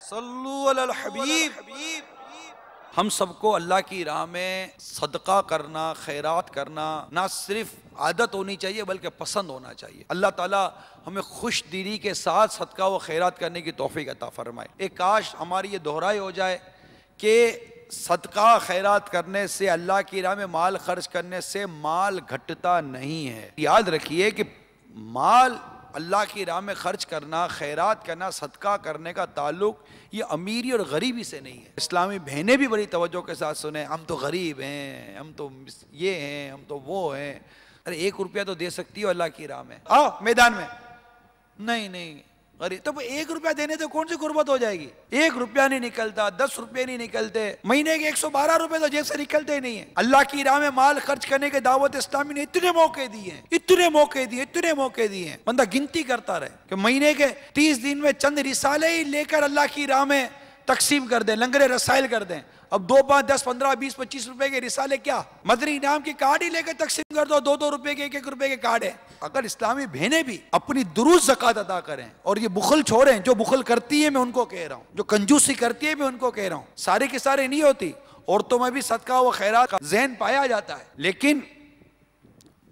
صلو علی الحبیب۔ ہم سب کو اللہ کی راہ میں صدقہ کرنا، خیرات کرنا نہ صرف عادت ہونی چاہیے بلکہ پسند ہونا چاہیے۔ اللہ تعالیٰ ہمیں خوش دلی کے ساتھ صدقہ و خیرات کرنے کی توفیق عطا فرمائے۔ ایک کاش ہماری یہ دہرائی ہو جائے کہ صدقہ خیرات کرنے سے، اللہ کی راہ میں مال خرچ کرنے سے مال گھٹتا نہیں ہے۔ یاد رکھیے کہ مال اللہ کی راہ میں خرچ کرنا، خیرات کرنا، صدقہ کرنے کا تعلق یہ امیری اور غریبی سے نہیں ہے۔ اسلامی بہنیں بھی بڑی توجہ کے ساتھ سنیں، ہم تو غریب ہیں، ہم تو یہ ہیں، ہم تو وہ ہیں۔ ارے 1 روپیہ تو دے سکتی ہو اللہ کی راہ میں، آؤ میدان میں۔ نہیں غریب تو 1 روپیہ دینے تو کون سی غربت ہو جائے گی؟ 1 روپیہ نہیں نکلتا، 10 روپے نہیں نکلتے، مہینے کے 112 روپے تو جیب سے نکلتے ہی نہیں ہیں۔ اللہ کی راہ میں مال خرچ کرنے کے دعوت اسلامی نے اتنے موقع دیے ہیں، اتنے موقع دیے ہیں، بندہ گنتی کرتا رہے کہ مہینے کے 30 دن میں چند رسالے ہی لے کر اللہ کی راہ میں تقسیم کر دیں، لنگر رسائل کر دیں۔ اب 2، 5، 10، 15، 20، 25 روپے کے رسالے کیا، مدنی انعام کی کارڈ ہی لے کے تقسیم کر دو، 2 روپے کے، 1 روپے کے کارڈ ہے۔ اگر اسلامی بہنیں بھی اپنی درست زکوٰۃ ادا کریں اور یہ بخل چھوڑیں، جو بخل کرتی ہے میں ان کو کہہ رہا ہوں، جو کنجوسی کرتی ہے میں ان کو کہہ رہا ہوں، سارے کے سارے نہیں ہوتی، عورتوں میں بھی صدقہ و خیرات کا ذہن پایا جاتا ہے، لیکن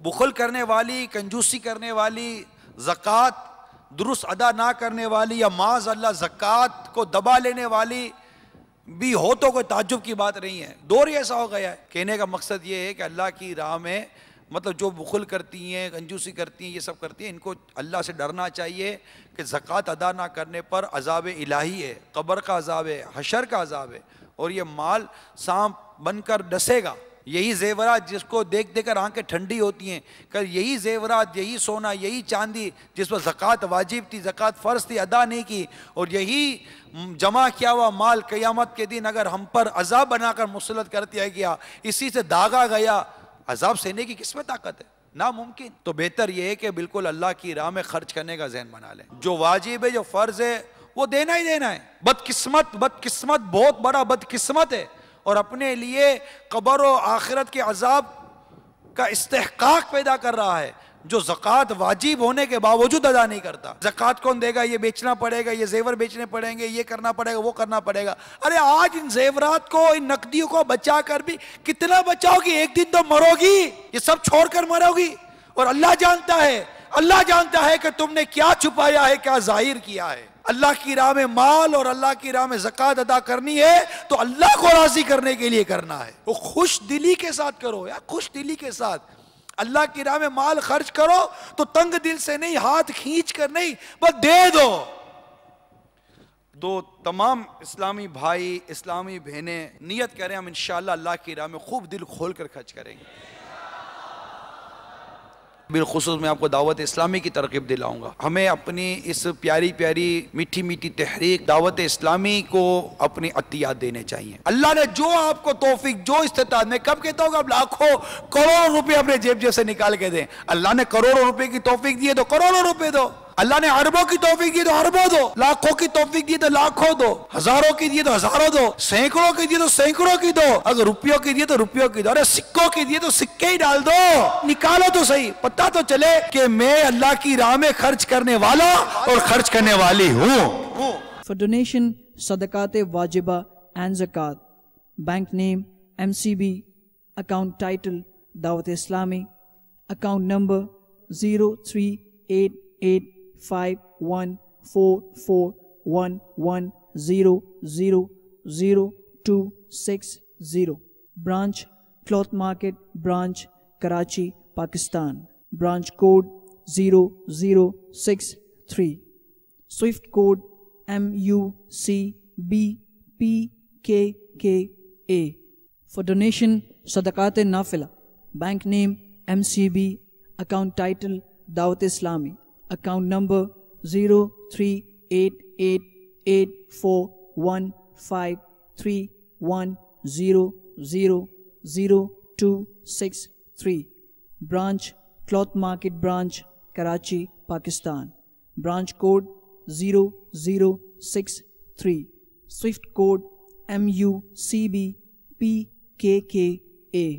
بخل کرنے والی، کنجوسی کرنے والی، زکوٰۃ درست ادا نہ کرنے والی یا معاذ اللہ زکوٰۃ کو دبا لینے والی بھی ہو تو کوئی تعجب کی بات نہیں ہے۔ دور ہی ایسا ہو گیا ہے۔ کہنے کا مقصد یہ ہے کہ اللہ کی راہ میں مطلب جو بخل کرتی ہیں، کنجوسی کرتی ہیں، یہ سب کرتی ہیں، ان کو اللہ سے ڈرنا چاہیے کہ زکوٰۃ ادا نہ کرنے پر عذاب الہی ہے، قبر کا عذاب ہے، حشر کا عذاب ہے، اور یہ مال سانپ بن کر ڈسے گا۔ یہی زیورات جس کو دیکھ دیکھ کر آنکھیں ٹھنڈی ہوتی ہیں، کہ یہی زیورات، یہی سونا، یہی چاندی جس پر زکوٰۃ واجب تھی، زکوٰۃ فرض تھی، ادا نہیں کی، اور یہی جمع کیا ہوا مال قیامت کے دن اگر ہم پر عذاب بنا کر مسلط کر دیا گیا، اسی سے داغا گیا، عذاب سہنے کی کس میں طاقت ہے؟ ناممکن۔ تو بہتر یہ ہے کہ بالکل اللہ کی راہ میں خرچ کرنے کا ذہن بنا لیں۔ جو واجب ہے، جو فرض ہے، وہ دینا ہی دینا ہے۔ بدقسمت بہت بڑا بدقسمت ہے، اور اپنے لیے قبر و آخرت کے عذاب کا استحقاق پیدا کر رہا ہے جو زکوٰۃ واجب ہونے کے باوجود ادا نہیں کرتا۔ زکوٰۃ کون دے گا؟ یہ بیچنا پڑے گا، یہ زیور بیچنے پڑیں گے، یہ کرنا پڑے گا، وہ کرنا پڑے گا۔ ارے آج ان زیورات کو، ان نقدیوں کو بچا کر بھی کتنا بچاؤ گی؟ ایک دن تو مرو گی، یہ سب چھوڑ کر مرو گی، اور اللہ جانتا ہے کہ تم نے کیا چھپایا ہے، کیا ظاہر کیا ہے۔ اللہ کی راہ میں مال اور اللہ کی راہ میں زکوٰۃ ادا کرنی ہے تو اللہ کو راضی کرنے کے لیے کرنا ہے، وہ خوش دلی کے ساتھ کرو، یا خوش دلی کے ساتھ اللہ کی راہ میں مال خرچ کرو تو تنگ دل سے نہیں، ہاتھ کھینچ کر نہیں، بس دے دو۔ تو تمام اسلامی بھائی، اسلامی بہنیں نیت کریں، ہم انشاءاللہ اللہ کی راہ میں خوب دل کھول کر خرچ کریں گے۔ بالخصوص میں آپ کو دعوت اسلامی کی ترغیب دلاؤں گا۔ ہمیں اپنی اس پیاری میٹھی تحریک دعوت اسلامی کو اپنی عطیات دینے چاہیے۔ اللہ نے جو آپ کو توفیق، جو استطاعت، میں کب کہتا ہوں کہ آپ لاکھوں کروڑوں روپے اپنے جیب سے نکال کے دیں۔ اللہ نے کروڑوں روپے کی توفیق دی ہے تو کروڑوں روپے دو، اللہ نے اربوں کی توفیق دی تو اربوں دو، لاکھوں کی توفیق دی تو لاکھوں دو، ہزاروں کی دی تو ہزاروں دو، سینکڑوں کی دی تو سینکڑوں کی دو، اگر روپیوں کی دی تو روپیوں کی دو، ارے سکوں کی دی تو سکے ہی ڈال دو، نکالو تو صحیح، پتہ تو چلے کہ میں اللہ کی راہ میں خرچ کرنے والا اور خرچ کرنے والی ہوں۔ For donation, Sadaqat Wajibah and Zakat, bank name MCB, account title Dawat Islami, account number 0388511411000260, branch Cloth Market branch Karachi, Pakistan, branch code 0063, Swift code MUCBPKKA. For donation, Sadaqat Nafila, bank name MCB, account title Dawat Islami, account number 0388841531000263, branch Cloth Market branch Karachi, Pakistan, branch code 0063, Swift code MUCBPKKA.